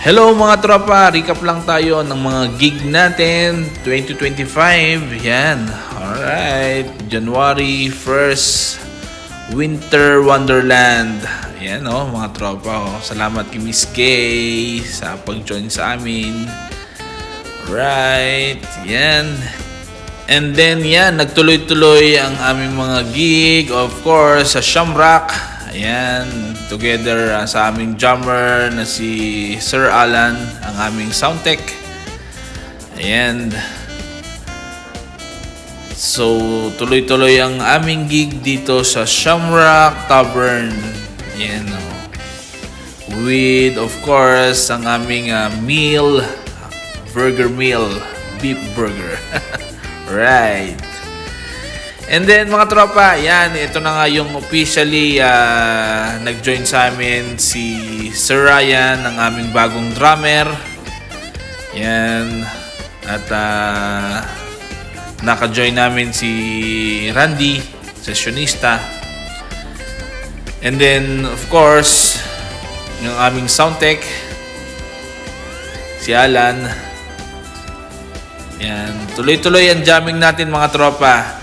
Hello mga tropa, recap lang tayo ng mga gig natin 2025. Yan. Alright. January 1st, Winter Wonderland. Yan mga tropa. Salamat kay Miss Gay sa pag-join sa amin. Alright. Yan. And then yan, nagtuloy-tuloy ang aming mga gig. Of course, sa Shamrock. Ayan, together sa aming drummer na si Sir Alan, ang aming sound tech. Ayan. So, tuloy-tuloy ang aming gig dito sa Shamrock Tavern. Ayan, with, of course, ang aming meal, burger meal, beef burger. Right. And then mga tropa, yan, ito na nga yung officially nag-join sa amin si Sir Ryan, ang aming bagong drummer. Yan. At naka-join namin si Randy, sessionista. And then, of course, yung aming sound tech, si Alan. Yan. Tuloy-tuloy ang jamming natin mga tropa.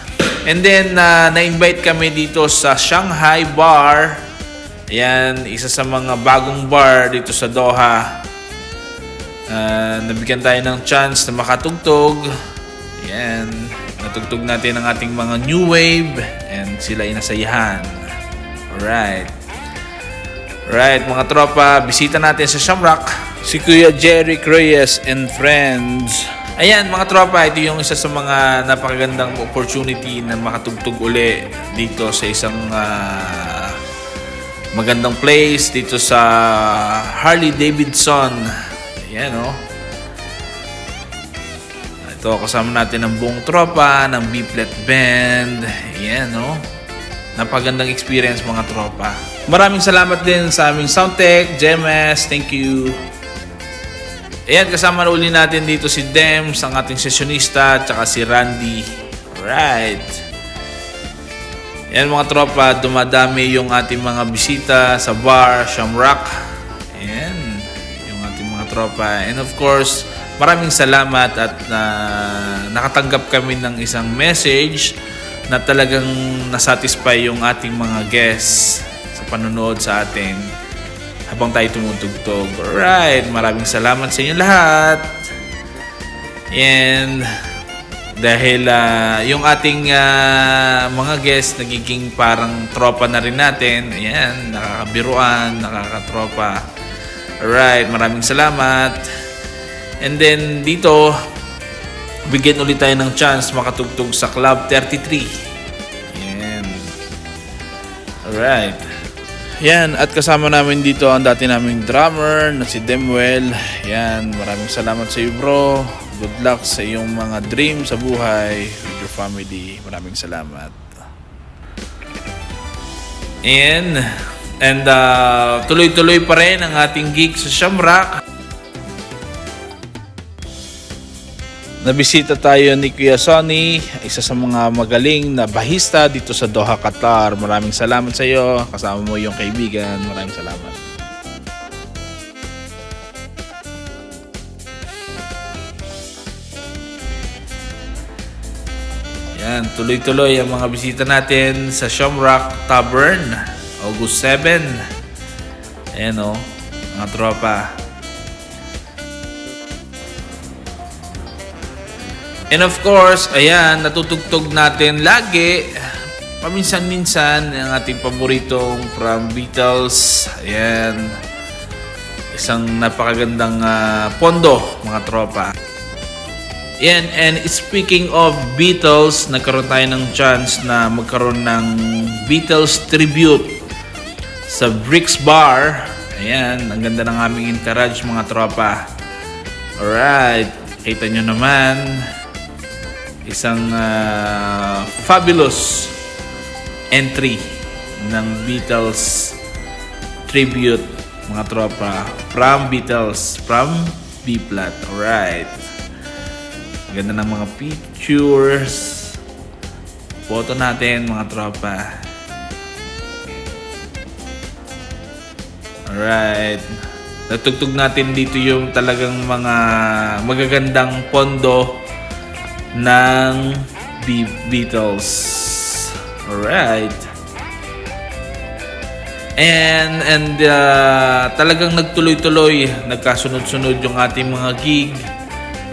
And then, na-invite kami dito sa Shanghai Bar. Ayan, isa sa mga bagong bar dito sa Doha. Nabigyan tayo ng chance na makatugtog. Ayan, natugtog natin ang ating mga new wave. And sila inasayahan. Alright. Alright, mga tropa, bisita natin sa Shamrock. Si Kuya Jerry Reyes and friends. Ayan mga tropa, ito yung isa sa mga napakagandang opportunity na makatugtog uli dito sa isang magandang place dito sa Harley Davidson. Ayan Ito kasama natin ang buong tropa ng B-Flat Band. Ayan napakagandang experience mga tropa. Maraming salamat din sa aming sound tech, Jemes, thank you. Ayan, kasama na uli natin dito si Dems, ang ating sessionista, at saka si Randy. Alright. Ayan mga tropa, dumadami yung ating mga bisita sa bar, Shamrock. Ayan, yung ating mga tropa. And of course, maraming salamat at nakatanggap kami ng isang message na talagang nasatisfy yung ating mga guests sa panonood sa atin habang tayo tumutugtog. Alright, maraming salamat sa inyo lahat. And dahil yung ating mga guests nagiging parang tropa na rin natin. Ayan, nakakabiruan, nakakatropa. Alright, maraming salamat. And then dito, bigyan ulit tayo ng chance makatugtog sa Club 33. Ayan. Alright. Yan, at kasama namin dito ang dati naming drummer na si Demwell. Yan, maraming salamat sa iyo bro. Good luck sa iyong mga dreams sa buhay with your family. Maraming salamat. And tuloy-tuloy pa rin ang ating gig sa Shamrock. Nabisita tayo ni Kuya Sonny, isa sa mga magaling na bahista dito sa Doha, Qatar. Maraming salamat sa iyo. Kasama mo yung kaibigan. Maraming salamat. Yan, tuloy-tuloy ang mga bisita natin sa Shamrock Tavern, August 7. Ayan mga tropa. And of course, ayan, natutugtog natin lagi, paminsan-minsan, ang ating paboritong from Beatles. Ayan, isang napakagandang pondo, mga tropa. Ayan, and speaking of Beatles, nagkaroon tayo ng chance na magkaroon ng Beatles tribute sa Bricks Bar. Ayan, ang ganda ng aming entourage, mga tropa. Alright, kita nyo naman. Isang fabulous entry ng Beatles tribute, mga tropa, from Beatles, from B-Flat. Alright. Ganda ng mga pictures, photo natin, mga tropa. Alright. Natugtog natin dito yung talagang mga magagandang pondo ng Beatles. Alright. And talagang nagtuloy-tuloy, nagkasunod-sunod yung ating mga gig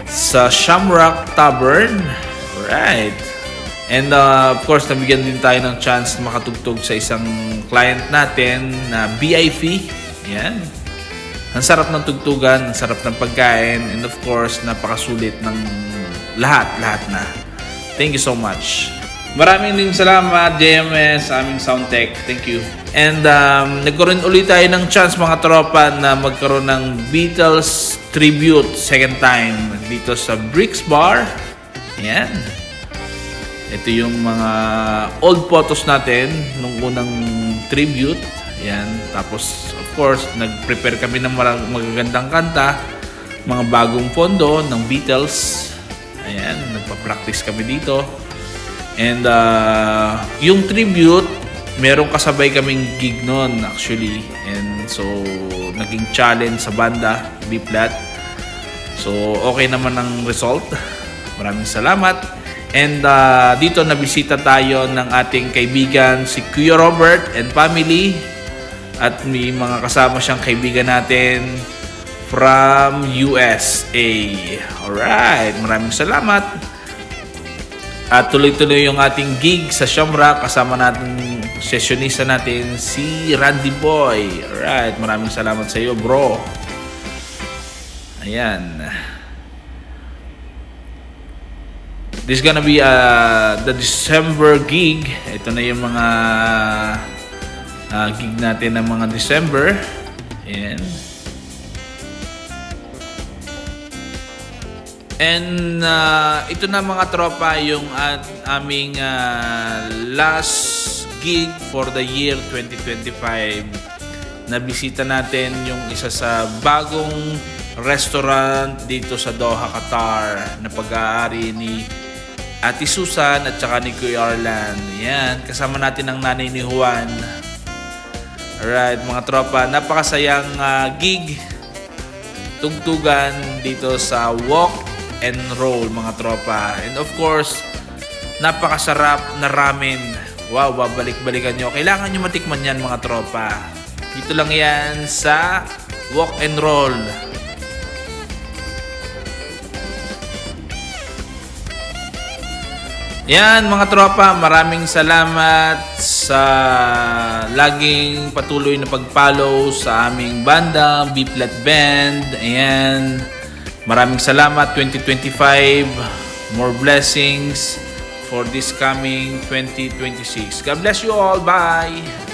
sa Shamrock Tavern. Alright. And of course, nabigyan din tayo ng chance na makatugtog sa isang client natin na BIP. Yan. Ang sarap ng tugtugan, ang sarap ng pagkain, and of course, napakasulit ng lahat na. Thank you so much. Maraming din salamat, JMS, aming sound tech. Thank you. And nagkaroon ulit tayo ng chance mga tropa na magkaroon ng Beatles tribute second time dito sa Bricks Bar. Yan. Ito yung mga old photos natin nung unang tribute. Yan. Tapos, of course, nag-prepare kami ng magagandang kanta, mga bagong pondo ng Beatles. Ayan, nagpa-practice kami dito. And yung tribute, merong kasabay kaming gig nun actually. And so, naging challenge sa banda, B-flat. So, okay naman ang result. Maraming salamat. And dito nabisita tayo ng ating kaibigan si Kuya Robert and family. At may mga kasama siyang kaibigan natin from USA. Alright, maraming salamat. At tuloy-tuloy yung ating gig sa Shamrock. Kasama natin, sessionista natin, si Randy Boy. Alright, maraming salamat sa iyo, bro. Ayan. This is gonna be the December gig. Ito na yung mga gig natin ng mga December. Ayan. And ito na mga tropa yung aming last gig for the year 2025. Nabisita natin yung isa sa bagong restaurant dito sa Doha, Qatar na pag-aari ni Ate Susan at saka ni Kuya Arlan. Yan, kasama natin ang nanay ni Juan. Alright, mga tropa, napakasayang gig, tugtugan dito sa Walk and Roll, mga tropa. And of course, napakasarap na ramen. Wow, babalik-balikan nyo. Kailangan nyo matikman yan, mga tropa. Dito lang yan sa Walk and Roll. Yan mga tropa, maraming salamat sa laging patuloy na pag-follow sa aming banda, B-flat Band. Ayan, maraming salamat 2025. More blessings for this coming 2026. God bless you all. Bye!